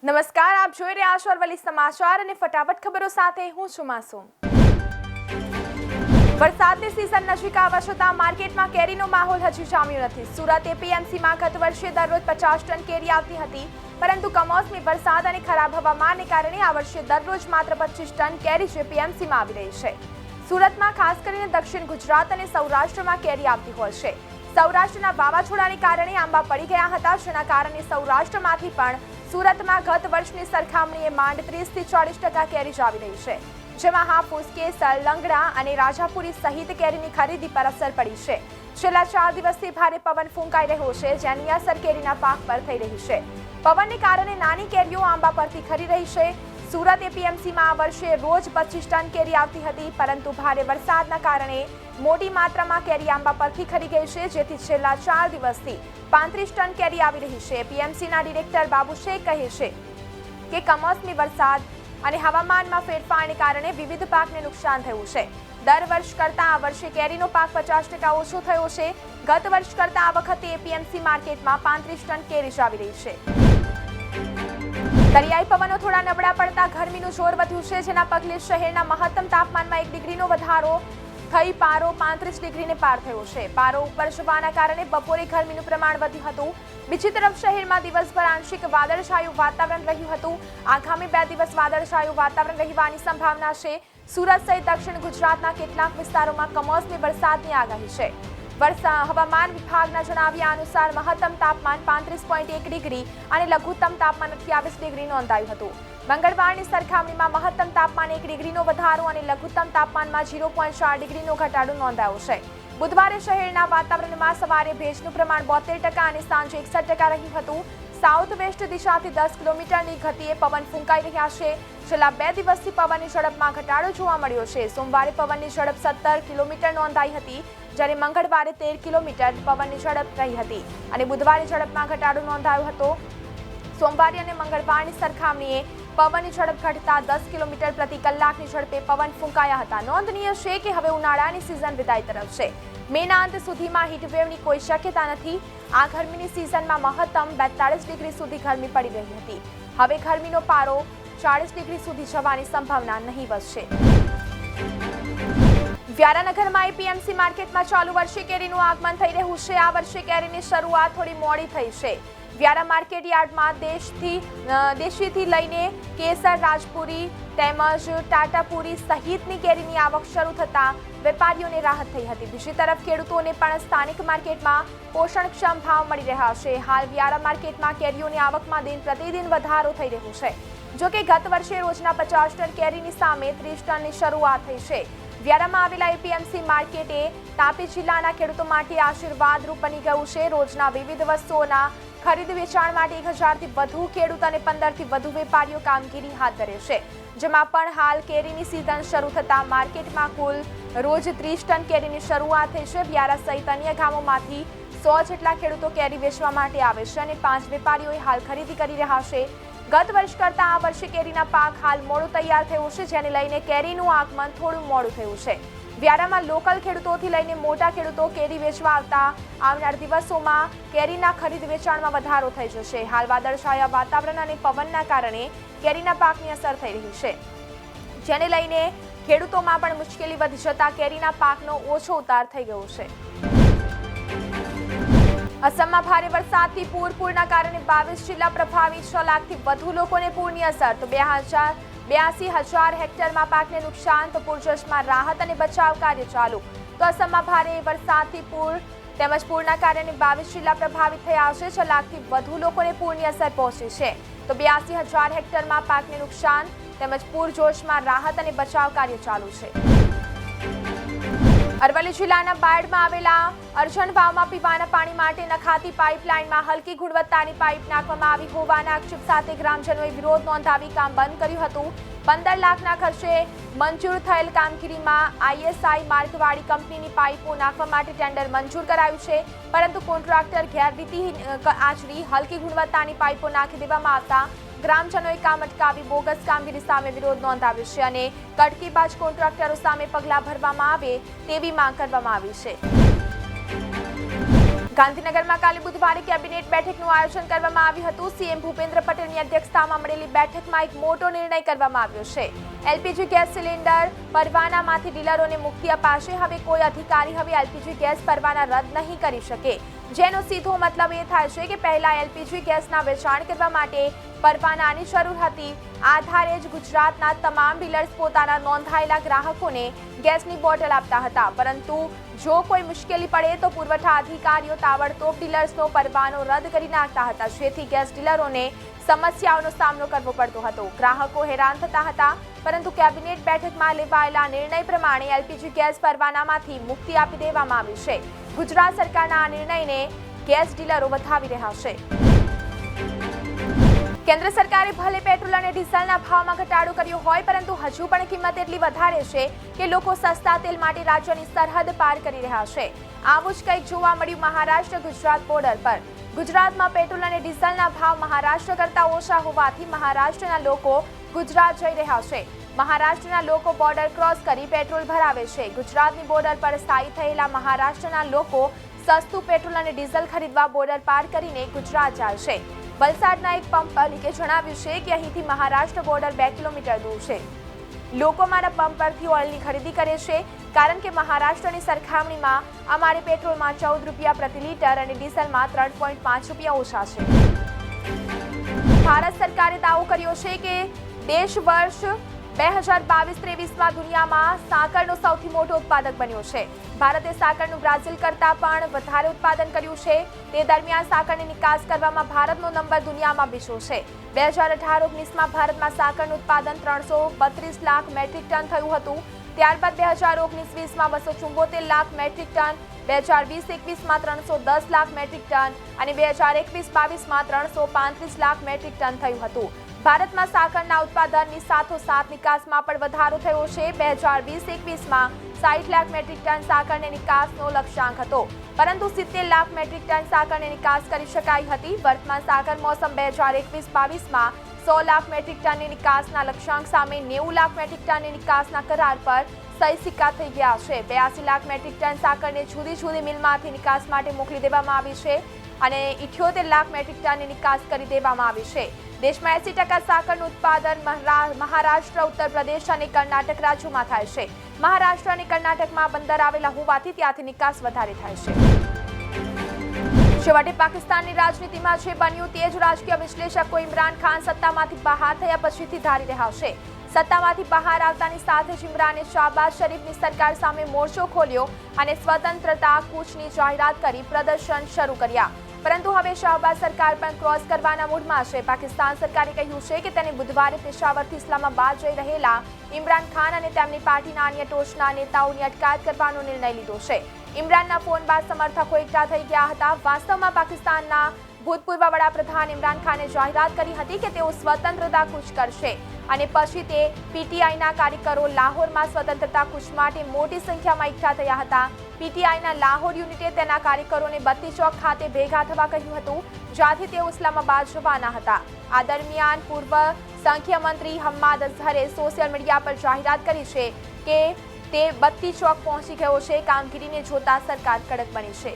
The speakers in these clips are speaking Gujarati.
નમસ્કાર, આપ જોઈ રહ્યા છો અરવલ્લી સમાચાર અને ફટાફટ ખબરો સાથે હું છું માસૂમ। વરસાદની સિઝન નજીક આવવા છતાં માર્કેટમાં કેરીનો માહોલ હજી જામ્યો નથી। સુરત એપીએમસીમાં ગત વર્ષે દરરોજ 50 ટન કેરી આવતી હતી, પરંતુ કમોસમી વરસાદ અને ખરાબ હવામાનને કારણે આ વર્ષે દરરોજ માત્ર 25 ટન કેરી જ એપીએમસીમાં આવી રહી છે। સુરતમાં ખાસ કરીને દક્ષિણ ગુજરાત અને સૌરાષ્ટ્રમાં કેરી આવતી હોય છે। સૌરાષ્ટ્રના વાવાઝોડાને કારણે આંબા પડી ગયા હતા, જેના કારણે સૌરાષ્ટ્રમાંથી પણ સુરતમાં ગત વર્ષની સરખામણીએ માંડ 30 થી 40% કેરી જ આવી રહી છે, જેમાં હાફૂસ, કેસર, લંગડા અને રાજાપુરી સહિત કેરીની ખરીદી પર અસર પડી છે। છેલ્લા 4 દિવસથી ભારે પવન ફૂંકાઈ રહ્યો છે, જેની અસર કેરીના પાક પર થઈ રહી છે। પવનને કારણે નાની કેરીઓ આંબા પરથી ખરી રહી છે। સુરત એપીએમસીમાં આ વર્ષે રોજ 25 ટન કેરી આવતી હતી, પરંતુ ભારે વરસાદના કારણે મોટી માત્રામાં કેરી આંબા પરથી ખરી ગઈ છે, જેથી છેલ્લા 4 દિવસથી 35 ટન કેરી આવી રહી છે। એપીએમસીના ડિરેક્ટર બાબુ શેખ કહે છે કે કમોસમી વરસાદ અને હવામાનમાં ફેરફારને કારણે વિવિધ પાકને નુકસાન થયું છે। દર વર્ષ કરતાં આ વર્ષે કેરીનો પાક 50% ઓછો થયો છે। ગત વર્ષ કરતાં આ વખતે એપીએમસી માર્કેટમાં 35 ટન કેરી જ આવી રહી છે। દરિયાઈ પવનો થોડા નબળા પડતા ગરમીનું જોર વધ્યું છે, જેના પગલે શહેરના મહત્તમ તાપમાનમાં 1 ડિગ્રીનો વધારો થઈ પારો 35 ડિગ્રીને પાર થયો છે। પારો ઉપર જવાના કારણે બપોરે ગરમીનું પ્રમાણ વધ્યું હતું। બીજી તરફ શહેરમાં દિવસભર આંશિક વાદળછાયું વાતાવરણ રહ્યું હતું। આગામી 2 દિવસ વાદળછાયું વાતાવરણ રહેવાની સંભાવના છે। સુરત સહિત દક્ષિણ ગુજરાતના કેટલાક વિસ્તારોમાં કમોસમી વરસાદની આગાહી છે। હવામાન વિભાગના જણાવ્યા અનુસાર મહત્તમ તાપમાન 35.1 ડિગ્રી અને લઘુત્તમ તાપમાન 28 ડિગ્રી નોંધાયું હતું। મંગળવારની સરખામણીમાં મહત્તમ તાપમાન 1 ડિગ્રીનો વધારો અને લઘુત્તમ તાપમાનમાં 0.4 ડિગ્રીનો ઘટાડો નોંધાયો છે। બુધવારે શહેરના વાતાવરણમાં સવારે ભેજનું પ્રમાણ 72% અને સાંજે 61% રહ્યું હતું। સાઉથ વેસ્ટ દિશાથી 10 કિલોમીટરની ગતિએ પવન ફૂંકાઈ રહ્યા છે। છેલ્લા 2 દિવસથી પવનની ઝડપમાં ઘટાડો જોવા મળ્યો છે। સોમવારે પવનની ઝડપ 17 કિલોમીટર નોંધાઈ હતી, જ્યારે મંગળવારે 13 કિલોમીટર પવનની ઝડપ રહી હતી અને બુધવારે ઝડપમાં ઘટાડો નોંધાયો હતો। સોમવારે અને મંગળવારની સરખામણીએ પવનની ઝડપ ઘટતા 10 કિલોમીટર પ્રતિ કલાકની ઝડપે પવન ફૂંકાયા હતા। નોંધનીય છે કે હવે ઉનાળાની સિઝન વિદાય તરફ છે। મેના અંત સુધીમાં હીટવેવની કોઈ શક્યતા નથી। આ ગરમીની સિઝનમાં મહત્તમ 42 ડિગ્રી સુધી ગરમી પડી રહી હતી। હવે ગરમીનો પારો 40 ડિગ્રી સુધી જવાની સંભાવના નહીવત છે। વ્યારાનગરમાં એપીએમસી માર્કેટમાં ચાલુ વર્ષે કેરીનું આગમન થઈ રહ્યું છે। આ વર્ષે કેરીની શરૂઆત થોડી મોડી થઈ છે। વ્યારા માર્કેટ યાર્ડમાં દેશીથી લઈને કેસર, રાજપુરી તેમજ ટાટાપુરી સહિતની કેરીની આવક શરૂ થતાં વેપારીઓને રાહત થઈ હતી। બીજી તરફ ખેડૂતોને પણ સ્થાનિક માર્કેટમાં પોષણક્ષમ ભાવ મળી રહ્યા છે। હાલ વ્યારા માર્કેટમાં કેરીઓની આવકમાં દિન પ્રતિદિન વધારો થઈ રહ્યો છે। જોકે ગત વર્ષે રોજના 50 ટન કેરીની સામે 30 ટનની શરૂઆત થઈ છે। વ્યારામાં આવેલા એપીએમસી માર્કેટે તાપી જિલ્લાના ખેડૂતો માટે આશીર્વાદરૂપ બની ગયું છે। રોજના વિવિધ વસ્તુઓના ખરીદ વેચાણ માટે 1000 થી વધુ ખેડૂત અને 15 થી વધુ વેપારીઓ કામગીરી હાથ ધરે છે, જેમાં પણ હાલ કેરીની સિઝન શરૂ થતાં માર્કેટમાં કુલ રોજ 30 ટન કેરીની શરૂઆત થઈ છે। વ્યારા સહિત અન્ય ગામોમાંથી 100 જેટલા ખેડૂતો કેરી વેચવા માટે આવે છે અને 5 વેપારીઓ હાલ ખરીદી કરી રહ્યા છે। ગત વર્ષ કરતાં આ વર્ષે કેરીના પાક હાલ મોડું તૈયાર થયું છે, જેને લઈને કેરીનું આગમન થોડું મોડું થયું છે। વ્યારામાં લોકલ ખેડૂતોથી લઈને મોટા ખેડૂતો કેરી વેચવા આવતા આવનાર દિવસોમાં કેરીના ખરીદ વેચાણમાં વધારો થઈ જશે। હાલ વાદળછાયા વાતાવરણ અને પવનના કારણે કેરીના પાકની અસર થઈ રહી છે, જેને લઈને ખેડૂતોમાં પણ મુશ્કેલી વધી જતા કેરીના પાકનો ઓછો ઉતાર થઈ ગયો છે। અસમમાં ભારે વરસાદથી પૂરના કારણે 22 જિલ્લા પ્રભાવિત। 6 લાખથી વધુ લોકોને પૂરની અસર તો 82,000 હેક્ટરમાં પાકને નુકસાન તો પૂરજોશમાં રાહત અને બચાવ કાર્ય ચાલુ। તો અસમમાં ભારે વરસાદથી પૂરના કારણે 22 જિલ્લા પ્રભાવિત થયા છે। 6 લાખથી વધુ લોકોને પૂરની અસર પહોંચી છે તો 82,000 હેક્ટરમાં પાકને નુકસાન તેમજ પૂરજોશમાં રાહત અને બચાવ કાર્ય ચાલુ છે। અરવલ્લી જિલ્લાના બાયડમાં આવેલા અરજણ વાવમાં પીવાના પાણી માટે નખાતી પાઇપલાઇનમાં હલકી ગુણવત્તાની પાઇપ નાખવામાં આવી હોવાના આક્ષેપ સાથે ગ્રામજનોએ વિરોધ નોંધાવી કામ બંધ કર્યું હતું। 15 લાખના ખર્ચે મંજૂર થયેલ કામગીરીમાં આઈએસઆઈ માર્ગવાળી કંપનીની પાઇપો નાખવા માટે ટેન્ડર મંજૂર કરાયું છે, પરંતુ કોન્ટ્રાક્ટર ગેરરીતિ આચરી હલકી ગુણવત્તાની પાઇપો નાખી દેવામાં આવતા ગ્રામજનોએ કામ અટકાવી બોગસ કામગીરી સામે વિરોધ નોંધાવ્યો છે અને કડકીબાજ કોન્ટ્રાક્ટરો સામે પગલાં ભરવામાં આવે તેવી માંગ કરવામાં આવી છે। ગાંધીનગરમાં કાલે બુધવારે કેબિનેટ બેઠકનું આયોજન કરવામાં આવ્યું હતું। સીએમ ભૂપેન્દ્ર પટેલની અધ્યક્ષતામાં મળેલી બેઠકમાં એક મોટો નિર્ણય કરવામાં આવ્યો છે। એલપીજી ગેસ સિલિન્ડર પરવાનામાંથી ડીલરોને મુક્તિ અપાશે। હવે કોઈ અધિકારી હવે એલપીજી ગેસ પરવાના રદ નહીં કરી શકે, જેનો સીધો મતલબ એ થાય છે કે પહેલા એલપીજી ગેસના વેચાણ કરવા માટે પરવાનાની જરૂર હતી। આધારે જ ગુજરાતના તમામ ડીલર્સ પોતાના નોંધાયેલા ગ્રાહકોને ગેસની બોટલ આપતા હતા, પરંતુ જો કોઈ મુશ્કેલી પડે તો પુરવઠા અધિકારીઓ તાબડતોબ ડીલર્સનો પરવાનો રદ કરી નાખતા હતા, જેથી ગેસ ડીલરોને સમસ્યાઓનો સામનો કરવો પડતો હતો। ગ્રાહકો હેરાન થતા હતા, પરંતુ કેબિનેટ બેઠકમાં લેવાયેલા નિર્ણય પ્રમાણે એલપીજી ગેસ પરવાનામાંથી મુક્તિ આપી દેવામાં આવી છે। ગુજરાત સરકારના આ નિર્ણયને ગેસ ડીલરો વધાવી રહ્યા છે। કેન્દ્ર સરકારે ભલે પેટ્રોલ અને ડીઝલના ભાવમાં ઘટાડો કર્યો હોય, પરંતુ હજુ પણ કિંમત એટલી વધારે છે કે લોકો સસ્તા તેલ માટે રાજ્યની સરહદ પાર કરી રહ્યા છે। આવું જ કંઈક જોવા મળ્યું મહારાષ્ટ્ર ગુજરાત બોર્ડર પર। ગુજરાતમાં પેટ્રોલ અને ડીઝલના ભાવ મહારાષ્ટ્ર કરતા ઓછા હોવાથી મહારાષ્ટ્રના લોકો ગુજરાત જઈ રહ્યા છે। મહારાષ્ટ્રના લોકો બોર્ડર ક્રોસ કરી પેટ્રોલ ભરાવે છે। ગુજરાતની બોર્ડર પર સ્થાયી થયેલા મહારાષ્ટ્રના લોકો સસ્તું પેટ્રોલ અને ડીઝલ ખરીદવા બોર્ડર પાર કરીને ગુજરાત જાય છે। વલસાડના એક પંપ માલિકે જણાવ્યું છે કે અહીંથી મહારાષ્ટ્ર બોર્ડર 2 કિલોમીટર દૂર છે। લોકો મારા પંપ પરથી ઓઇલની ખરીદી કરે છે, કારણ કે મહારાષ્ટ્રની સરખામણીમાં અમારે પેટ્રોલમાં 14 રૂપિયા પ્રતિ લીટર અને ડીઝલમાં 3.5 રૂપિયા ઓછા છે। ભારત સરકારે દાવો કર્યો છે કે દેશ વર્ષ 2022-23માં દુનિયામાં સાકરનો સૌથી મોટો ઉત્પાદક બન્યો છે। ભારતે સાકરનું બ્રાઝિલ કરતાં પણ વધારે ઉત્પાદન કર્યું છે। તે દરમિયાન સાકરની નિકાસ કરવામાં ભારતનો નંબર દુનિયામાં બીજો છે। 2018-19માં ભારતમાં સાકરનું ઉત્પાદન 332 લાખ મેટ્રિક ટન થયું હતું। ત્યારબાદ 2019-20માં 274 લાખ મેટ્રિક ટન, 2020-21માં 310 લાખ મેટ્રિક ટન અને 2021-22માં 335 લાખ મેટ્રિક ટન થયું હતું। ભારતમાં સાકરના ઉત્પાદનની સાથોસાથ નિકાસમાં પણ વધારો થયો છે। 2020-21માં 60 લાખ મેટ્રિક ટન સાકરની નિકાસનો લક્ષ્યાંક હતો, પરંતુ 70 લાખ મેટ્રિક ટન સાકરની નિકાસ કરી શકાઈ હતી। વર્તમાન સાકર મોસમ 2021-22માં 100 લાખ મેટ્રિક ટનની નિકાસના લક્ષ્યાંક સામે 90 લાખ મેટ્રિક ટનની નિકાસના કરાર પર સહી સિક્કા થઈ ગયા છે। 82 લાખ મેટ્રિક ટન સાકરને જુદી જુદી મિલમાંથી નિકાસ માટે મોકલી દેવામાં આવી છે અને 78 લાખ મેટ્રિક ટનની નિકાસ કરી દેવામાં આવી છે। દેશમાં 80% સાકરનું ઉત્પાદન મહારાષ્ટ્ર, ઉત્તર પ્રદેશ અને કર્ણાટક રાજ્યોમાં થાય છે। મહારાષ્ટ્ર અને કર્ણાટકમાં બંદર આવેલા હોવાથી ત્યાંથી નિકાસ વધારે થાય છે। છેવટે પાકિસ્તાનની રાજનીતિમાં જે બન્યું તે જ રાજકીય વિશ્લેષકો ઇમરાન ખાન સત્તામાંથી બહાર થયા પછીથી ધારી રહ્યા છે। સત્તામાંથી બહાર આવતાની સાથે જ ઇમરાને શહબાઝ શરીફની સરકાર સામે મોરચો ખોલ્યો અને સ્વતંત્રતા કૂચની જાહેરાત કરી પ્રદર્શન શરૂ કર્યા, પરંતુ હવે શહબાઝ સરકાર પણ ક્રોસ કરવાના મૂડમાં છે। પાકિસ્તાન સરકારે કહ્યું છે કે તેને બુધવારે પેશાવરથી ઇસ્લામાબાદ જઈ રહેલા ઇમરાન ખાન અને તેમની પાર્ટીના અન્ય ટોચના નેતાઓની અટકાયત કરવાનો નિર્ણય લીધો છે। ઇમરાનના ફોન બાદ સમર્થકો એકઠા થઈ ગયા હતા। વાસ્તવમાં પાકિસ્તાનના ભૂતપૂર્વ વડાપ્રધાન ઇમરાન ખાને જાહેરાત કરી હતી કે તેઓ સ્વતંત્રતા કૂચ કરશે અને પછી તે પીટીઆઈના કાર્યકરો લાહોરમાં સ્વતંત્રતા કૂચ માટે મોટી સંખ્યામાં એકઠા થયા હતા। પીટીઆઈના લાહોર યુનિટે તેના કાર્યકરોને બત્તી ચોક ખાતે ભેગા થવા કહ્યું હતું, જ્યાંથી તેઓ ઇસ્લામાબાદ જવાના હતા। આ દરમિયાન પૂર્વ સંખ્યા મંત્રી હમ્માદ અઝહરે સોશિયલ મીડિયા પર જાહેરાત કરી છે કે તે બત્તી ચોક પહોંચી ગયો છે। કામગીરીને જોતા સરકાર કડક બની છે।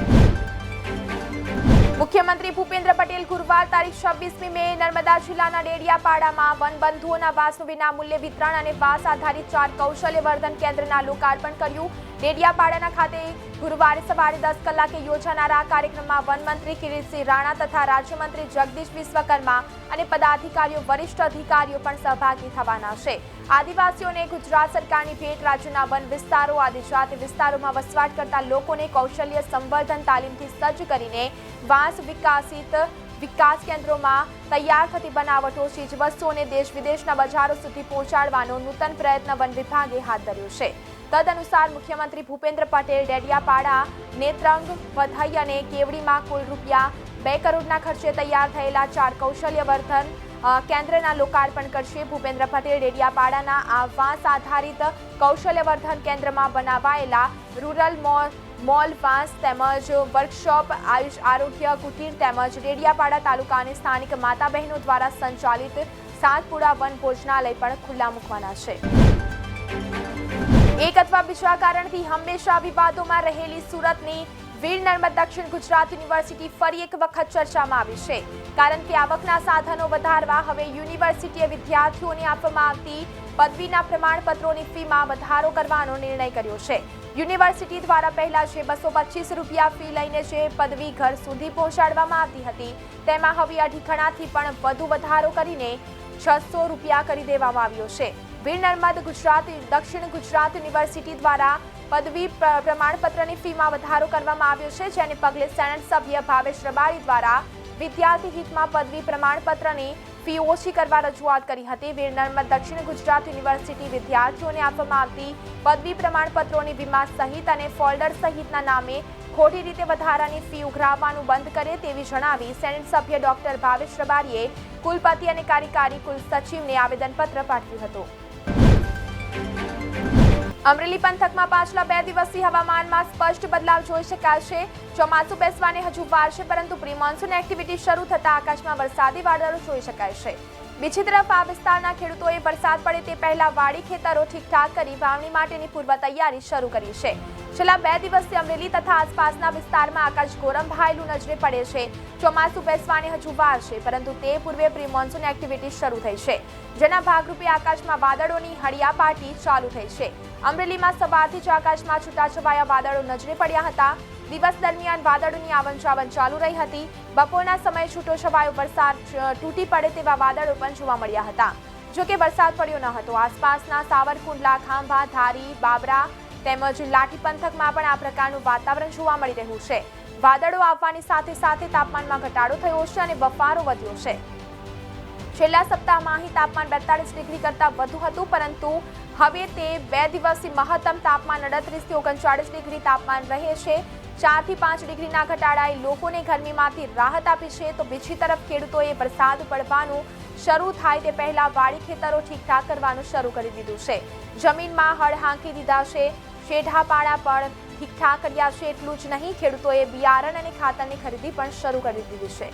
મુખ્યમંત્રી ભૂપેન્દ્ર પટેલ ગુરુવાર તારીખ 26મી મે નર્મદા જિલ્લાના ડેડિયાપાડામાં વનબંધુઓના વાસનું વિનામૂલ્યે વિતરણ અને વાસ આધારિત 4 કૌશલ્યવર્ધન કેન્દ્રના લોકાર્પણ કર્યું। ડેડિયાપાડાના ખાતે ગુરુવારે સવારે 10 કલાકે યોજાનારા કાર્યક્રમમાં વનમંત્રી કિરીટસિંહ રાણા તથા રાજ્યમંત્રી જગદીશ વિશ્વકર્મા અને પદાધિકારીઓ, વરિષ્ઠ અધિકારીઓ પણ સહભાગી થવાના છે। આદિવાસીઓને ગુજરાત સરકારની ભેટ રાજ્યના વન વિસ્તારો, આદિજાતિ વિસ્તારોમાં વસવાટ કરતા લોકોને કૌશલ્ય સંવર્ધન તાલીમથી સજ્જ કરીને વાસ વિકાસ કેન્દ્રોમાં તૈયાર થતી બનાવટો, ચીજવસ્તુઓને દેશ વિદેશના બજારો સુધી પહોંચાડવાનો નૂતન પ્રયત્ન વન વિભાગે હાથ ધર્યો છે। તદનુસાર મુખ્યમંત્રી ભૂપેન્દ્ર પટેલ ડેડિયાપાડા, નેત્રંગ, વધઈ અને કેવડીમાં કુલ ₹2 કરોડના ખર્ચે તૈયાર થયેલા 4 કૌશલ્યવર્ધન કેન્દ્રના લોકાર્પણ કરશે। ભૂપેન્દ્ર પટેલ ડેડિયાપાડાના આ વાસ આધારિત કૌશલ્યવર્ધન કેન્દ્રમાં બનાવાયેલા રૂરલ મોલ વાસ તેમજ વર્કશોપ, આયુષ આરોગ્ય કુટીર તેમજ ડેડિયાપાડા તાલુકાની સ્થાનિક માતા બહેનો દ્વારા સંચાલિત સાતપુડા વન ભોજનાલય પણ ખુલ્લા મૂકવાના છે। એક અથવા બીજા કારણથી હંમેશા વિવાદોમાં રહેલી સુરતની વીર નર્મદ દક્ષિણ ગુજરાત યુનિવર્સિટી ફરી એક વખત ચર્ચામાં આવી છે, કારણ કે આવકના સાધનો વધારવા હવે યુનિવર્સિટીએ વિદ્યાર્થીઓને આપવામાં આવતી પદવીના પ્રમાણપત્રોની ફીમાં વધારો કરવાનો નિર્ણય કર્યો છે. યુનિવર્સિટી દ્વારા પહેલા જે 225 રૂપિયા ફી લઈને જે પદવી ઘર સુધી પહોંચાડવામાં આવતી હતી, તેમાં હવે અઢી ગણાથી પણ વધુ વધારો કરીને 600 રૂપિયા કરી દેવામાં આવ્યો છે. વીર નર્મદ દક્ષિણ ગુજરાત યુનિવર્સિટી દ્વારા પદવી પ્રમાણપત્રની ફીમાં વધારો કરવામાં આવ્યો છે, જેને પગલે સેનેટ સભ્ય ભાવેશ રબારી દ્વારા વિદ્યાર્થી હિતમાં પદવી પ્રમાણપત્રની ફી ઓછી કરવા રજૂઆત કરી હતી. વીર નર્મદ દક્ષિણ ગુજરાત યુનિવર્સિટી વિદ્યાર્થીઓને આપવામાં આવતી પદવી પ્રમાણપત્રોની વીમા સહિત અને ફોલ્ડર સહિતના નામે ખોટી રીતે વધારાની ફી ઉઘરાવવાનું બંધ કરે તેવી જણાવી સેનેટ સભ્ય ડોક્ટર ભાવેશ રબારીએ કુલપતિ અને કાર્યકારી કુલ સચિવને આવેદનપત્ર પાઠવ્યું હતું. અમરેલી પંથકમાં પાછલા 2 દિવસથી હવામાનમાં સ્પષ્ટ બદલાવ જોઈ શકાય છે. ચોમાસું બેસવાને હજુ વાર છે, પરંતુ પ્રી મોન્સૂન એક્ટિવિટી શરૂ થતા આકાશમાં વરસાદી વાદળો જોઈ શકાય છે. બીજી તરફ આ વિસ્તારના ખેડૂતોએ વરસાદ પડે તે પહેલા વાડી ખેતરો ઠીકઠાક કરી વાવણી માટેની પૂર્વ તૈયારી શરૂ કરી છે. છેલ્લા 2 દિવસથી અમરેલી તથા આસપાસના વિસ્તારમાં આકાશ ગોરંભાયેલું નજરે પડે છે. ચોમાસું બેસવાને હજુ વાર છે, પરંતુ તે પૂર્વે પ્રી મોન્સૂન એક્ટિવિટી શરૂ થઈ છે, જેના ભાગરૂપે આકાશમાં વાદળોની હળિયાપાટી ચાલુ થઈ છે. અમરેલીમાં સવારથી જ આકાશમાં છૂટાછવાયા વાદળો નજરે પડ્યા હતા. દિવસ દરમિયાન વાદળોની આવન જાવન ચાલુ રહી હતી. બપોરના સમયે છૂટોછવાયો વરસાદ તૂટી પડે તેવા વાદળો પણ જોવા મળ્યા હતા. જોકે વરસાદ પડ્યો ન હતો. આસપાસના સાવરકુંડલા, ખાંભા, ધારી, બાબરા તેમજ લાઠી પંથકમાં પણ આ પ્રકારનું વાતાવરણ જોવા મળી રહ્યું છે. વાદળો આવવાની સાથે સાથે તાપમાનમાં ઘટાડો થયો છે અને બફારો વધ્યો છે. છેલ્લા સપ્તાહમાં અહીં તાપમાન 42 ડિગ્રી કરતાં વધુ હતું, પરંતુ હવે તે 2 દિવસથી મહત્તમ તાપમાન 38 થી 39 ડિગ્રી તાપમાન રહે છે. 4 થી 5 ડિગ્રીના ઘટાડાએ લોકોને ગરમીમાંથી રાહત આપી છે. તો બીજી તરફ ખેડૂતોએ વરસાદ પડવાનું શરૂ થાય તે પહેલા વાડી ખેતરો ઠીકઠાક કરવાનું શરૂ કરી દીધું છે. જમીનમાં હળ હાંકી દીધા છે. શેઢા પાડા પણ ઠીકઠાક કર્યા છે. એટલું જ નહીં, ખેડૂતોએ બિયારણ અને ખાતરની ખરીદી પણ શરૂ કરી દીધી છે.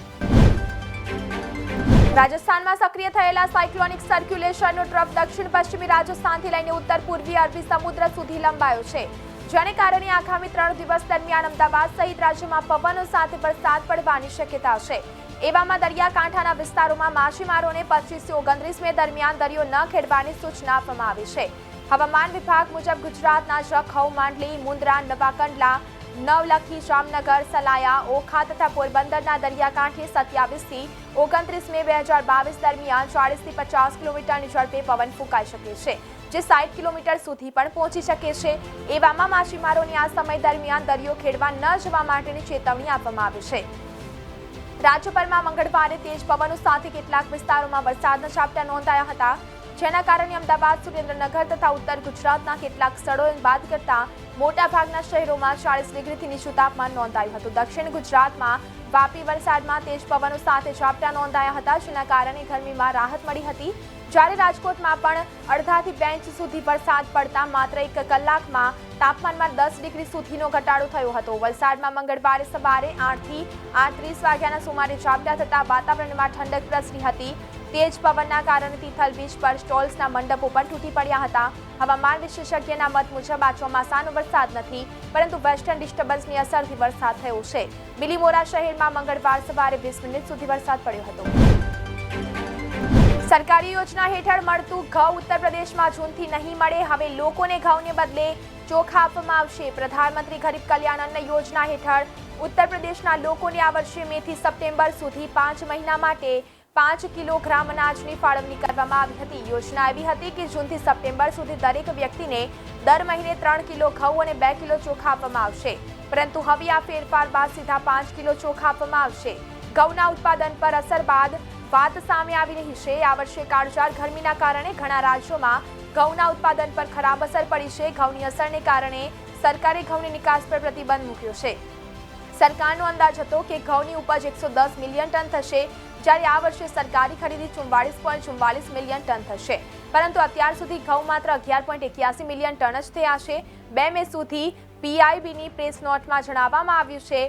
રાજસ્થાનમાં સક્રિય થયેલા સાયક્લોનિક સર્ક્યુલેશનનો ટ્રફ દક્ષિણ પશ્ચિમી રાજસ્થાનથી લઈને ઉત્તર પૂર્વીય અરબી સમુદ્ર સુધી લંબાયો છે, જેને કારણે આગામી 3 દિવસ દરમિયાન અમદાવાદ સહિત રાજ્યમાં પવનો સાથે વરસાદ પડવાની શક્યતા છે. એવામાં દરિયાકાંઠાના વિસ્તારોમાં માછીમારોને 25 થી 29 મે દરમિયાન દરિયો ન ખેડવાની સૂચના આપવામાં આવી છે. હવામાન વિભાગ મુજબ ગુજરાતના જખૌ, માંડલી, મુન્દ્રા, નવાકંડલા, નવલખી, જામનગર, સલાયા, ઓખા તથા પોરબંદરના દરિયાકાંઠે 27 થી 29 મે 2022 દરમિયાન 40 થી 50 કિલોમીટરની ઝડપે પવન ફૂંકાઈ શકે છે, જે 60 કિલોમીટર સુધી પણ પહોંચી શકે છે. એવામાં માછીમારોને આ સમય દરમિયાન દરિયો ખેડવા ન જવા માટેની ચેતવણી આપવામાં આવી છે. રાજ્યભરમાં મંગળવારે તેજ પવનો સાથે કેટલાક વિસ્તારોમાં વરસાદના ઝાપટા નોંધાયા હતા, જેના કારણે અમદાવાદ, સુરેન્દ્રનગર તથા ઉત્તર ગુજરાતના કેટલાક સ્થળોએ બાદ કરતા મોટાભાગના શહેરોમાં 40 ડિગ્રીથી નીચું તાપમાન નોંધાયું હતું. દક્ષિણ ગુજરાતમાં વાપી, વલસાડમાં તેજ પવનો સાથે ઝાપટા નોંધાયા હતા, જેના કારણે ગરમીમાં રાહત મળી હતી. જ્યારે રાજકોટમાં પણ અડધાથી 2 ઇંચ સુધી વરસાદ પડતા માત્ર 1 કલાકમાં તાપમાનમાં 10 ડિગ્રી સુધીનો ઘટાડો થયો હતો. વલસાડમાં મંગળવારે સવારે 8 થી 8:30 વાગ્યાના સુમારે ઝાપટા થતા વાતાવરણમાં ઠંડક પ્રસરી હતી. તેજ પવનના કારણે તિથલ બીચ પર સ્ટોલ્સના મંડપો પણ તૂટી પડ્યા હતા. હવામાન વિશેષજ્ઞના મત મુજબ આ ચોમાસાનો વરસાદ નથી, પરંતુ વેસ્ટર્ન ડિસ્ટર્બન્સની અસરથી વરસાદ થયો છે. બિલીમોરા શહેરમાં મંગળવાર સવારે 20 મિનિટ સુધી વરસાદ પડ્યો હતો. સરકારી યોજના હેઠળ મળતું ઘઉં ઉત્તર પ્રદેશમાં જૂનથી નહીં મળે. હવે લોકોને ઘઉંને બદલે ચોખા આપવામાં આવશે. પ્રધાનમંત્રી ગરીબ કલ્યાણ અન્ન યોજના હેઠળ ઉત્તર પ્રદેશના લોકોને આ વર્ષે મે થી સપ્ટેમ્બર સુધી 5 મહિના માટે 5 કિલોગ્રામ અનાજની ફાળવણી કરવામાં આવી હતી. યોજના એવી હતી કે જૂનથી સપ્ટેમ્બર સુધી દરેક વ્યક્તિને દર મહિને 3 કિલો ઘઉં અને 2 કિલો ચોખા આપવામાં આવશે, પરંતુ હવે આ ફેરફાર બાદ સીધા 5 કિલો ચોખા આપવામાં આવશે. ઘઉંના ઉત્પાદન પર અસર બાદ વાત સામે આવી રહી છે. આ વર્ષે કાળઝાળ ગરમીના કારણે ઘણા રાજ્યોમાં ઘઉંના ઉત્પાદન પર ખરાબ અસર પડી છે. ઘઉંની અસરને કારણે સરકારે ઘઉંની નિકાસ પર પ્રતિબંધ મૂક્યો છે. સરકારનો અંદાજ હતો કે ઘઉંની ઉપજ 110 મિલિયન ટન થશે, જ્યારે આ વર્ષે સરકારી ખરીદી 44.44 મિલિયન ટન થશે, પરંતુ અત્યાર સુધી ઘઉં માત્ર 11.81 મિલિયન ટન જ થયા છે. 2 મે સુધી પીઆઈબીની પ્રેસ નોટમાં જણાવવામાં આવ્યું છે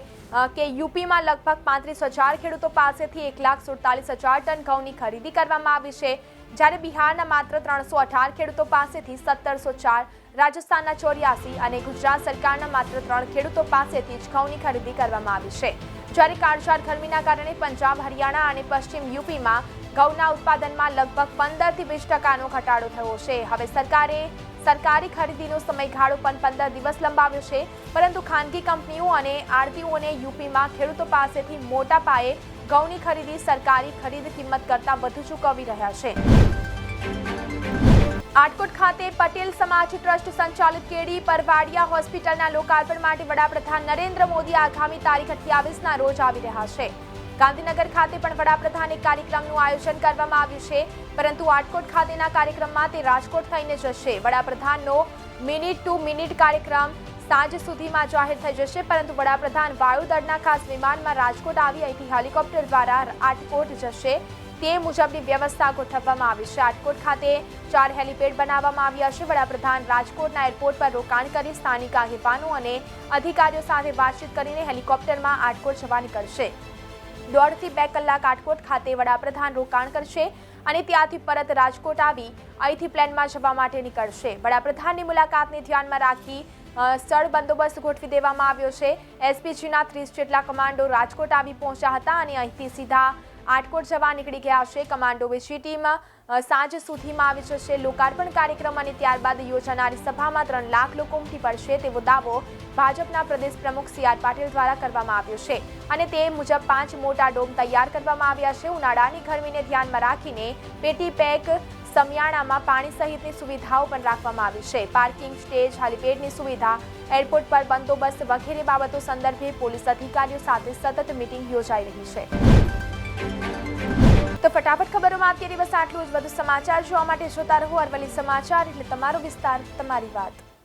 કે યુપીમાં લગભગ 35,000 ખેડૂતો પાસેથી 1,47,000 ટન ઘઉંની ખરીદી કરવામાં આવી છે. જ્યારે બિહારના માત્ર 318 ખેડૂતો પાસેથી 1704, રાજસ્થાનના 84 અને ગુજરાત સરકારના માત્ર 3 ખેડૂતો પાસેથી જ ઘઉંની ખરીદી કરવામાં આવી છે. જ્યારે કાળઝાળ ગરમીના કારણે પંજાબ, હરિયાણા અને પશ્ચિમ યુપીમાં ઘઉંના ઉત્પાદનમાં લગભગ 15% થી 20% ઘટાડો થયો છે. હવે સરકારી ખરીદીનો સમયગાળો પણ 15 દિવસ લંબાવ્યો છે, પરંતુ ખાનગી કંપનીઓ અને આડતીઓને યુપીમાં ખેડૂતો પાસેથી મોટા પાયે ઘઉંની ખરીદી સરકારી ખરીદ કિંમત કરતાં વધુ ચૂકવી રહ્યા છે. આટકોટ ખાતે પટેલ સમાજ ટ્રસ્ટ સંચાલિત કેડી પરવાડિયા હોસ્પિટલના લોકાર્પણ માટે વડાપ્રધાન નરેન્દ્ર મોદી આગામી તારીખ 28ના રોજ આવી રહ્યા છે. ગાંધીનગર ખાતે પણ વડાપ્રધાન એક કાર્યક્રમનું આયોજન કરવામાં આવ્યું છે, પરંતુ આટકોટ ખાતેના કાર્યક્રમમાં તે રાજકોટ થઈને જશે. વડાપ્રધાનનો મિનિટ ટુ મિનિટ કાર્યક્રમ સાંજ સુધીમાં જાહેર થઈ જશે, પરંતુ વડાપ્રધાન વાયુદળના ખાસ વિમાનમાં રાજકોટ આવી અહીંથી હેલિકોપ્ટર દ્વારા આટકોટ જશે. તે મુજબની વ્યવસ્થા ગોઠવવામાં આવી છે. આટકોટ ખાતે 4 હેલીપેડ બનાવવામાં આવ્યા છે. વડાપ્રધાન રાજકોટના એરપોર્ટ પર રોકાણ કરી સ્થાનિક આગેવાનો અને અધિકારીઓ સાથે વાતચીત કરીને હેલિકોપ્ટરમાં આટકોટ જવા નીકળશે. 1.5 થી 2 કલાક આટકોટ ખાતે વડાપ્રધાન રોકાણ કરશે અને ત્યાંથી પરત રાજકોટ આવી અહીંથી પ્લેનમાં જવા માટે નીકળશે. વડાપ્રધાનની મુલાકાતને ધ્યાનમાં રાખી સ્થળ બંદોબસ્ત ગોઠવી દેવામાં આવ્યો છે. એસપીજીના 30 જેટલા કમાન્ડો રાજકોટ આવી પહોંચ્યા હતા અને અહીંથી સીધા આટકોટ જવા નીકળી ગયા છે. કમાન્ડો વિશેષ ટીમ સાંજ સુધીમાં આવી જશે. લોકાર્પણ કાર્યક્રમ અને ત્યારબાદ યોજાનારી સભામાં 3 લાખ લોકો ઉમટી પડશે તેવો દાવો ભાજપના પ્રદેશ પ્રમુખ CR પાટીલ દ્વારા કરવામાં આવ્યો છે અને તે મુજબ 5 મોટા ડોમ તૈયાર કરવામાં આવ્યા છે. ઉનાળાની ગરમીને ધ્યાનમાં રાખીને પેટી પેક સમિયાણામાં પાણી સહિતની સુવિધાઓ પણ રાખવામાં આવી છે. પાર્કિંગ, સ્ટેજ, હેલીપેડની સુવિધા, એરપોર્ટ પર બંદોબસ્ત વગેરે બાબતો સંદર્ભે પોલીસ અધિકારીઓ સાથે સતત મીટિંગ યોજાઈ રહી છે. તો ફટાફટ ખબરોમાં અત્યારે બસ આટલું જ. વધુ સમાચાર જોવા માટે જોતા રહો અરવલ્લી સમાચાર, એટલે તમારો વિસ્તાર, તમારી વાત.